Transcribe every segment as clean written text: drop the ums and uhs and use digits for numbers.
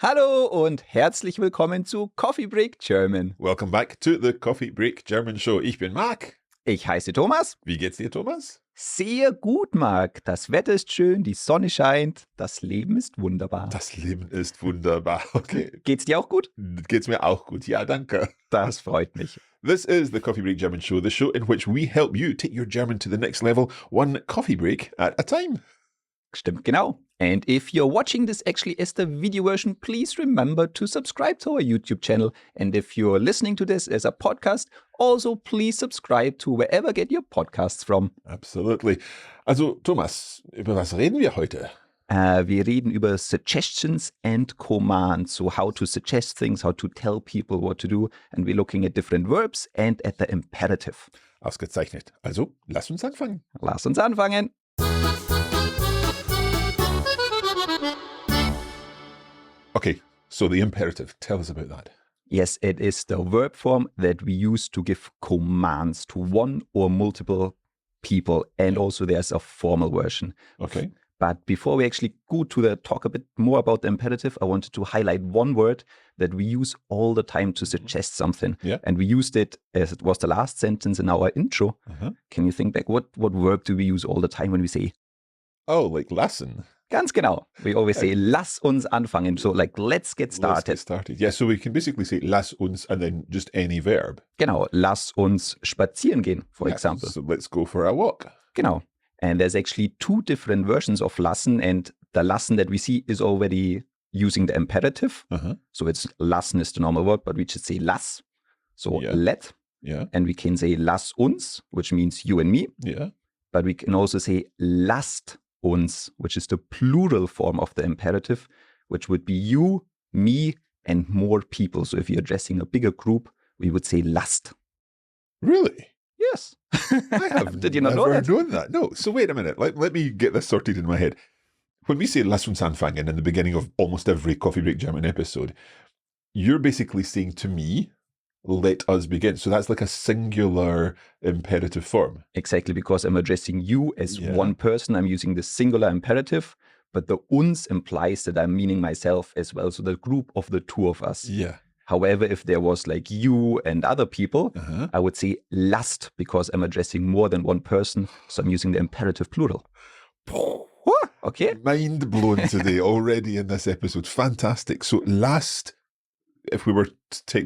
Hallo und herzlich willkommen zu Coffee Break German. Welcome back to the Coffee Break German Show. Ich bin Marc. Ich heiße Thomas. Wie geht's dir, Thomas? Sehr gut, Marc. Das Wetter ist schön, die Sonne scheint, das Leben ist wunderbar. Das Leben ist wunderbar. Okay. Geht's dir auch gut? Geht's mir auch gut. Ja, danke. Das freut mich. This is the Coffee Break German Show, the show in which we help you take your German to the next level, one coffee break at a time. Stimmt, genau. And if you're watching this actually as the video version, please remember to subscribe to our YouTube channel. And if you're listening to this as a podcast, also please subscribe to wherever you get your podcasts from. Absolutely. Also, Thomas, über was reden wir heute? Wir reden über Suggestions and Commands. So how to suggest things, how to tell people what to do. And we're looking at different verbs and at the imperative. Ausgezeichnet. Also, lass uns anfangen. Lass uns anfangen. Okay, so the imperative. Tell us about that. Yes, it is the verb form that we use to give commands to one or multiple people. And also there's a formal version. Okay. But before we actually go to the talk a bit more about the imperative, I wanted to highlight one word that we use all the time to suggest something. Yeah. And we used it as it was the last sentence in our intro. Can you think back? What verb do we use all the time when we say? Oh, like lassen. Ganz genau. We always say, lass uns anfangen. So like, let's get started. Let's get started. Yeah, so we can basically say lass uns and then just any verb. Genau. Lass uns spazieren gehen, for example. So let's go for a walk. Genau. And there's actually two different versions of lassen. And the lassen that we see is already using the imperative. So it's lassen is the normal word, but we should say lass. So let. Yeah. And we can say lass uns, which means you and me. Yeah. But we can also say lasst uns, which is the plural form of the imperative, which would be you, me, and more people. So if you're addressing a bigger group, we would say lasst. Really? Yes. I have Did you not never know that? known that. No. So wait a minute. Let me get this sorted in my head. When we say lass uns anfangen in the beginning of almost every Coffee Break German episode, you're basically saying to me, let us begin. So that's like a singular imperative form. Exactly, because I'm addressing you as one person. I'm using the singular imperative, but the uns implies that I'm meaning myself as well. So the group of the two of us. Yeah. However, if there was like you and other people, I would say lasst because I'm addressing more than one person. So I'm using the imperative plural. Okay. Mind blown today already in this episode. Fantastic. So last, if we were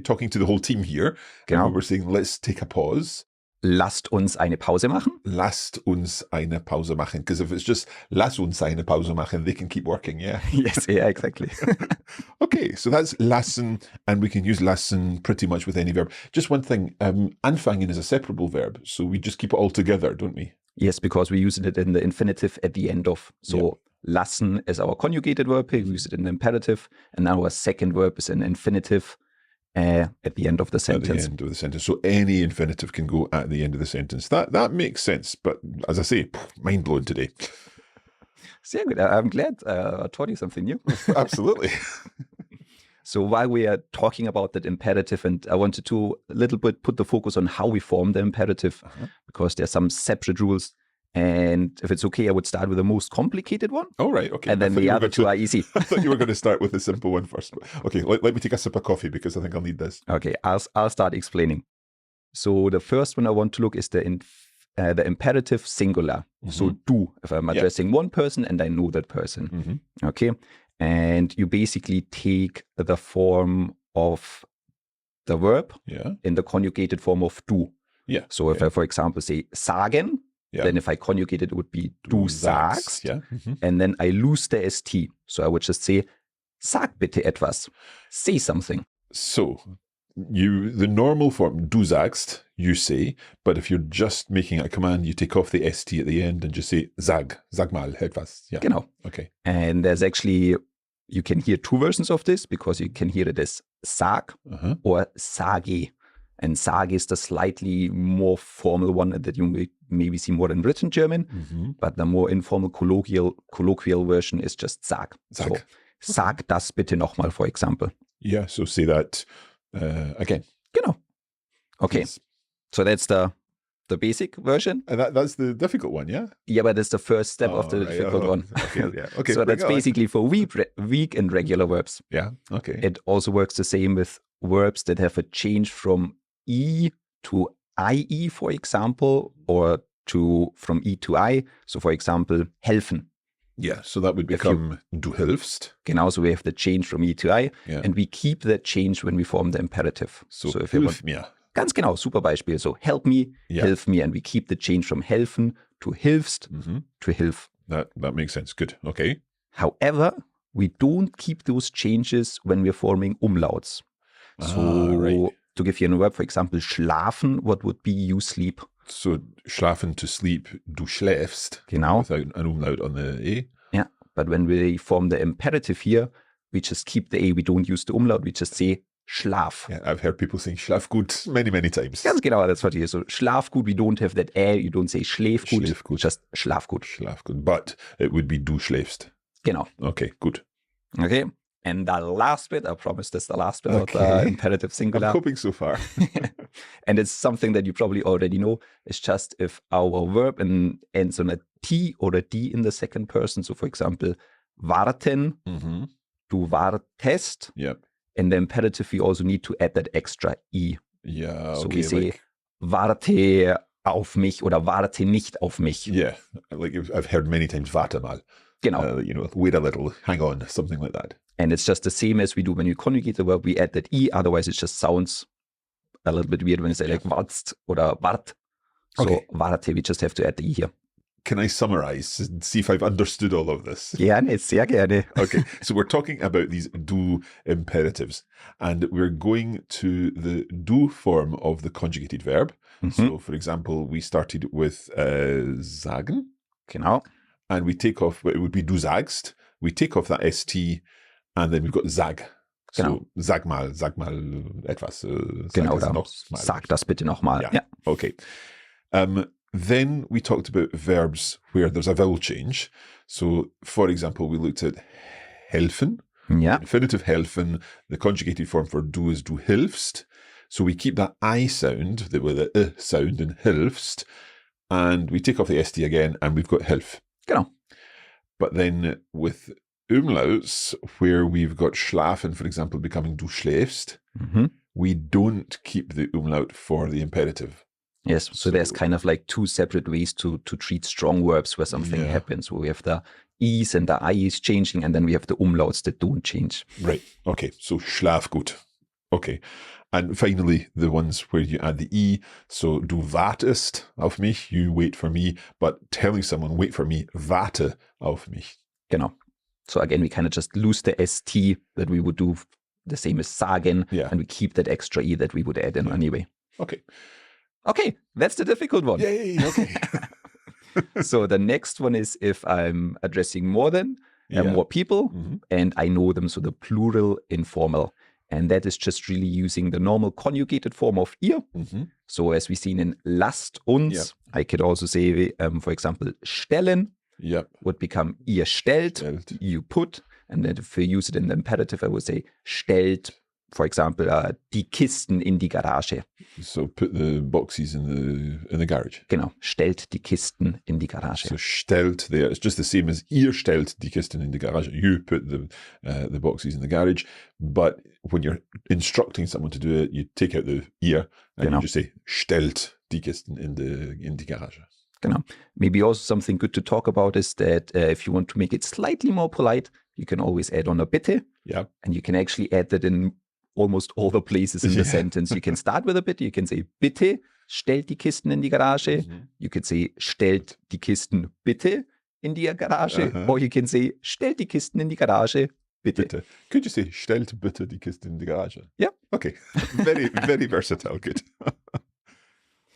talking to the whole team here, and we were saying, let's take a pause. Lasst uns eine Pause machen. Lasst uns eine Pause machen. Because if it's just lass uns eine Pause machen, they can keep working, yeah? Yes, yeah, exactly. Okay, so that's lassen, and we can use lassen pretty much with any verb. Just one thing, anfangen is a separable verb, so we just keep it all together, don't we? Yes, because we use it in the infinitive at the end of. So lassen is our conjugated verb here. We use it in the imperative. And now our second verb is an infinitive at the end of the sentence. At the end of the sentence. So any infinitive can go at the end of the sentence. That makes sense. But as I say, mind blown today. Sehr good. I'm glad I taught you something new. Absolutely. So while we are talking about that imperative, and I wanted to a little bit put the focus on how we form the imperative, because there's some separate rules. And if it's okay, I would start with the most complicated one. Oh, right. Okay. And then the other two are easy. I thought you were going to start with the simple one first. Okay, let me take a sip of coffee because I think I'll need this. Okay, I'll start explaining. So the first one I want to look is the imperative singular. So du, if I'm addressing one person and I know that person. Okay. And you basically take the form of the verb in the conjugated form of du. Yeah. So if I, for example, say sagen, then if I conjugate it, it would be du sagst. Yeah. And then I lose the ST. So I would just say, sag bitte etwas. Say something. So the normal form, du sagst, you say, but if you're just making a command, you take off the ST at the end and just say, sag mal etwas. Yeah. Genau. Okay. And there's actually, you can hear two versions of this because you can hear it as sag or sage. And sage is the slightly more formal one that you may maybe see more in written German, but the more informal colloquial version is just sag. So, sag das bitte nochmal, for example. Yeah, so say that again. Genau. Okay, so that's the the basic version. And that's the difficult one, yeah? Yeah, but it's the first step of the difficult one. Okay, yeah. Okay, so that's basically for weak and regular verbs. Yeah, okay. It also works the same with verbs that have a change from E to IE, for example, or from E to I. So, for example, helfen. Yeah, so that would become du hilfst. Genau, so we have the change from E to I, and we keep that change when we form the imperative. So if hilf mir. Ganz genau, super Beispiel. So help me, hilf me, and we keep the change from helfen to hilfst to hilf. That makes sense. Good. Okay. However, we don't keep those changes when we're forming umlauts. So to give you a verb, for example, schlafen, what would be you sleep? So schlafen, to sleep, du schläfst. Genau. Without an umlaut on the A. Yeah, but when we form the imperative here, we just keep the A, we don't use the umlaut, we just say Schlaf. Yeah, I've heard people saying Schlafgut many, many times. Ganz genau, that's what it is. So Schlafgut, we don't have that you don't say Schläfgut, just Schlafgut. Schlafgut, but it would be du schläfst. Genau. Okay, good. Okay, and the last bit, I promise that's the last bit of the imperative singular. I'm hoping so far. And it's something that you probably already know. It's just if our verb ends on a T or a D in the second person. So for example, warten, du wartest. Yep. In the imperative, we also need to add that extra E. Yeah, so we say, warte auf mich oder warte nicht auf mich. Yeah, like I've heard many times, warte mal. Genau. Wait a little, hang on, something like that. And it's just the same as we do when you conjugate the verb, we add that E, otherwise it just sounds a little bit weird when you say like wartst or wart. So warte, we just have to add the E here. Can I summarize and see if I've understood all of this? Gerne, sehr gerne. Okay, so we're talking about these do imperatives, and we're going to the do form of the conjugated verb. So, for example, we started with sagen. Genau. And we take off, it would be du sagst. We take off that ST, and then we've got sag. Genau. So, sag mal etwas. Genau, sag das bitte nochmal. Yeah. Okay. Then we talked about verbs where there's a vowel change. So, for example, we looked at helfen. Yeah. Infinitive helfen. The conjugated form for do is du hilfst. So we keep that I sound, with the sound in hilfst, and we take off the ST again, and we've got hilf. Genau. But then with umlauts, where we've got schlafen, for example, becoming du schläfst, we don't keep the umlaut for the imperative. Yes, so there's kind of like two separate ways to treat strong verbs where something happens. So we have the E's and the I's changing, and then we have the umlauts that don't change. Right, okay, so schlafgut. Okay, and finally, the ones where you add the E. So du wartest auf mich, you wait for me, but telling someone wait for me, warte auf mich. Genau. So again, we kind of just lose the ST that we would do the same as sagen, and we keep that extra E that we would add in anyway. Okay. Okay, that's the difficult one. Yay, okay. So the next one is if I'm addressing more people and I know them, so the plural informal. And that is just really using the normal conjugated form of ihr. So as we've seen in lasst uns, I could also say, for example, stellen would become ihr stellt, you put. And then if we use it in the imperative, I would say stellt, for example, die Kisten in die Garage. So put the boxes in the garage. Genau, stellt die Kisten in die Garage. So stellt there, it's just the same as ihr stellt die Kisten in die Garage. You put the boxes in the garage, but when you're instructing someone to do it, you take out the ihr and you just say stellt die Kisten in die Garage. Genau. Maybe also something good to talk about is that if you want to make it slightly more polite, you can always add on a bitte. Yeah. And you can actually add that in almost all the places in the sentence. You can start with a bitte. You can say, bitte stellt die Kisten in die Garage. You could say, stellt die Kisten bitte in die Garage. Or you can say, stellt die Kisten in die Garage, bitte. Could you say, stellt bitte die Kisten in die Garage? Yeah. Okay. Very, very versatile. Good.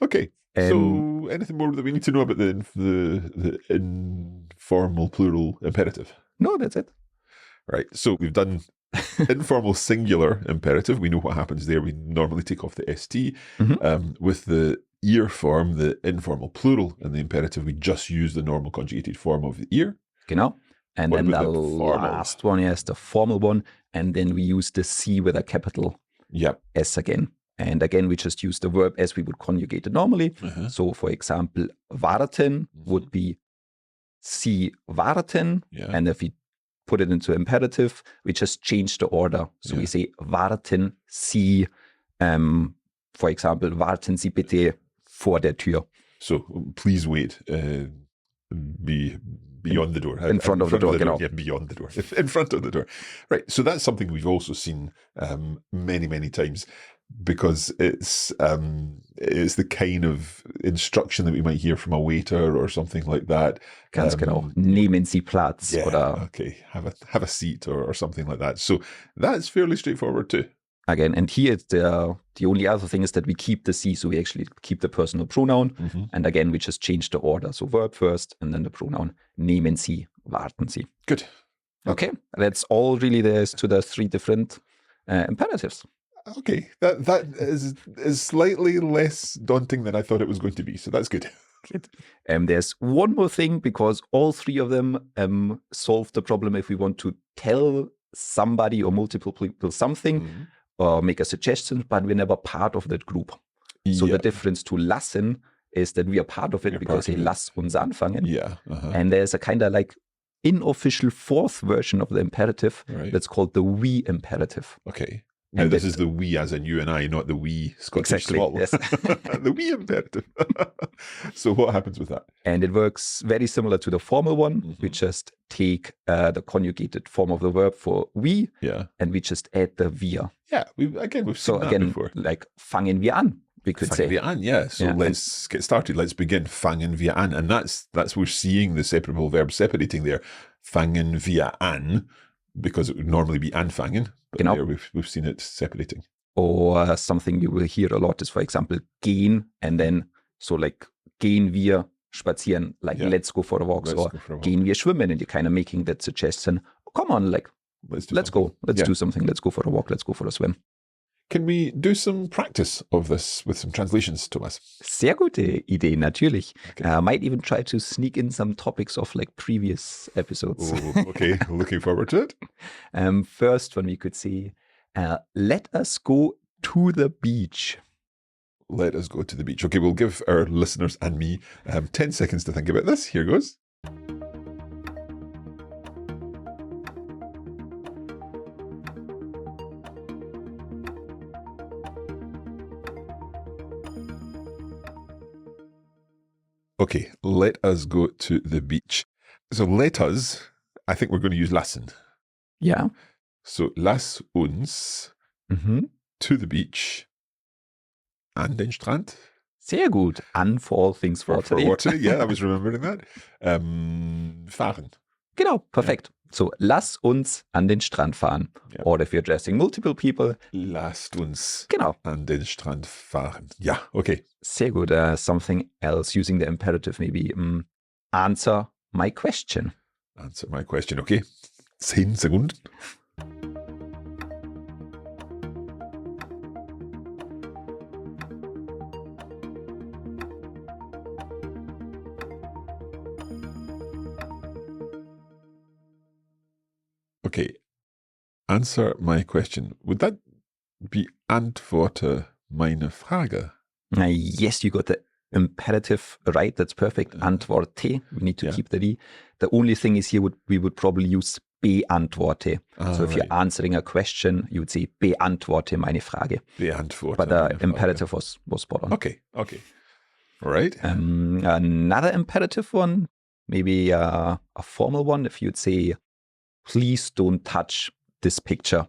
Okay. So anything more that we need to know about the informal plural imperative? No, that's it. Right. So we've done informal singular imperative. We know what happens there. We normally take off the ST. With the ear form, the informal plural, and the imperative, we just use the normal conjugated form of the ear. Genau. And then the last one is the formal one. And then we use the C with a capital S again. And again, we just use the verb as we would conjugate it normally. So, for example, warten would be Sie warten. Yeah. And if we put it into imperative, we just change the order. So we say warten Sie, for example, warten Sie bitte vor der Tür. So please wait. Be beyond the door. In front of the door, genau. Yeah, beyond the door. In front of the door. Right. So that's something we've also seen many, many times, because it's the kind of instruction that we might hear from a waiter or something like that. Ganz genau. Nehmen Sie Platz. Yeah, oder okay. Have a seat or something like that. So that's fairly straightforward too. Again, and here the only other thing is that we keep the Sie, so we actually keep the personal pronoun. And again, we just change the order. So verb first and then the pronoun. Nehmen Sie, warten Sie. Good. Okay, that's all really there is to the 3 different imperatives. Okay, that is slightly less daunting than I thought it was going to be. So that's good. There's one more thing, because all 3 of them solve the problem if we want to tell somebody or multiple people something. Or make a suggestion, but we're never part of that group. So the difference to lassen is that we are part of it because they lass uns anfangen. Yeah. And there's a kind of like unofficial 4th version of the imperative that's called the we imperative. Okay. Now this is the we as in you and I, not the we Scottish swallow. Yes. The we imperative. So what happens with that? And it works very similar to the formal one. We just take the conjugated form of the verb for we, and we just add the wir. Yeah, we've seen that before. Like fangen wir an, we could say. Fangen wir an, yeah. So let's get started. Let's begin. Fangen wir an. And that's we're seeing the separable verb separating there. Fangen wir an, because it would normally be anfangen. But there we've seen it separating. Or something you will hear a lot is, for example, gehen, and then so like gehen wir spazieren, like let's go for a walk, or gehen wir schwimmen, and you're kind of making that suggestion. Oh, come on, like let's go, let's do something, let's go for a walk, let's go for a swim. Can we do some practice of this with some translations, Thomas? Sehr gute Idee, natürlich. Okay. Might even try to sneak in some topics of like previous episodes. Oh, okay, looking forward to it. First one we could say, let us go to the beach. Let us go to the beach. Okay, we'll give our listeners and me 10 seconds to think about this. Here goes. Okay, let us go to the beach. So let us, I think we're going to use lassen. Yeah. So lass uns to the beach an den Strand. Sehr gut. An for all things water. For water, yeah, I was remembering that. Fahren. Genau, perfekt. So, lass uns an den Strand fahren. Yeah. Or if you're addressing multiple people. Lasst uns an den Strand fahren. Ja, okay. Sehr gut. Something else using the imperative maybe. Answer my question. Answer my question, okay. 10 Sekunden. Okay, answer my question. Would that be antworte meine Frage? Yes, you got the imperative right. That's perfect. Antworte. We need to keep the D. The only thing is here we would probably use beantworte. So if you're answering a question, you would say beantworte meine Frage. Beantworte. But the imperative was spot on. Okay. All right. Another imperative one, maybe a formal one. If you'd say, please don't touch this picture.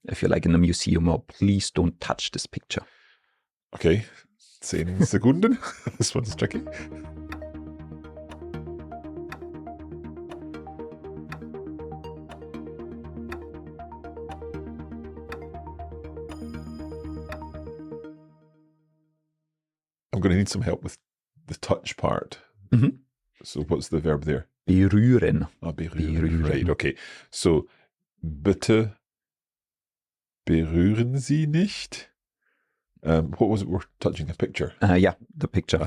If you're like in a museum, or please don't touch this picture. Okay, 10 Sekunden. This one's tricky. I'm going to need some help with the touch part. So what's the verb there? Berühren. Berühren. Right, okay. So, bitte berühren Sie nicht. What was it? We're touching a picture. Yeah, the picture.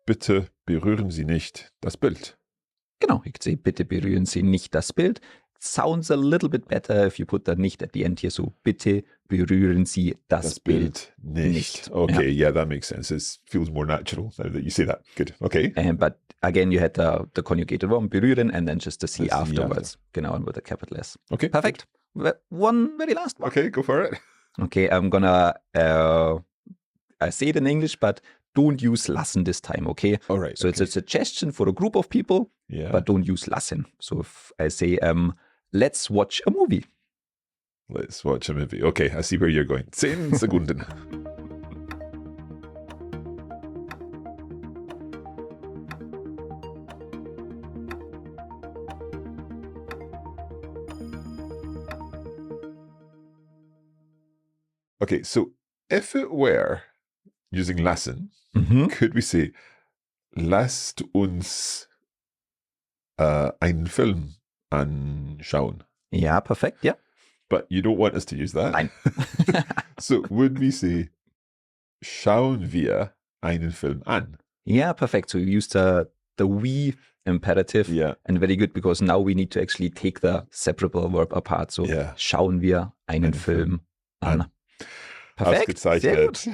Bitte berühren Sie nicht das Bild. Genau, ich could say, bitte berühren Sie nicht das Bild. sounds a little bit better if you put the nicht at the end here. So bitte berühren Sie das Bild nicht. Okay, yeah, that makes sense. It feels more natural now that you say that. Good. Okay. But again, you had the conjugated one, berühren, and then just the C afterwards. Genau, and with a capital S. Okay. Perfect. One very last one. Okay, go for it. Okay, I'm gonna I say it in English, but don't use lassen this time, okay? All right. So it's a suggestion for a group of people, but don't use lassen. So if I say, let's watch a movie. Let's watch a movie. Okay, I see where you're going. 10 Sekunden. Okay, so if it were using lassen, could we say, lasst uns einen Film anschauen? Ja, perfekt, ja. But you don't want us to use that? Nein. So would we say, schauen wir einen Film an? Yeah, perfect. So you use the we imperative, and very good, because now we need to actually take the separable verb apart. So schauen wir einen Film an. Perfekt, sehr gut.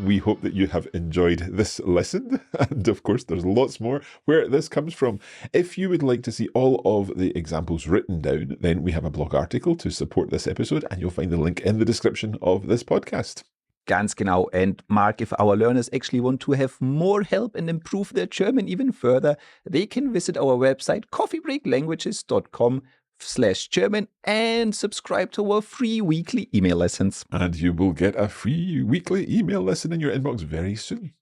We hope that you have enjoyed this lesson. And of course, there's lots more where this comes from. If you would like to see all of the examples written down, then we have a blog article to support this episode, and you'll find the link in the description of this podcast. Ganz genau. And Mark, if our learners actually want to have more help and improve their German even further, they can visit our website coffeebreaklanguages.com/German and subscribe to our free weekly email lessons. And you will get a free weekly email lesson in your inbox very soon.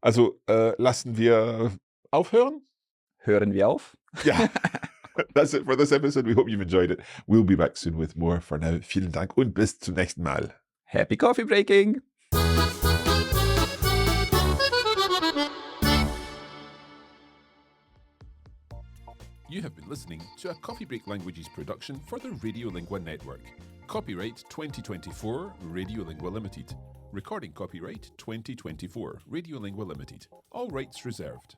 Also, lassen wir aufhören? Hören wir auf? Yeah. That's it for this episode. We hope you've enjoyed it. We'll be back soon with more. For now, vielen Dank und bis zum nächsten Mal. Happy coffee breaking! You have been listening to a Coffee Break Languages production for the Radiolingua Network. Copyright 2024 Radiolingua Limited. Recording copyright 2024 Radiolingua Limited. All rights reserved.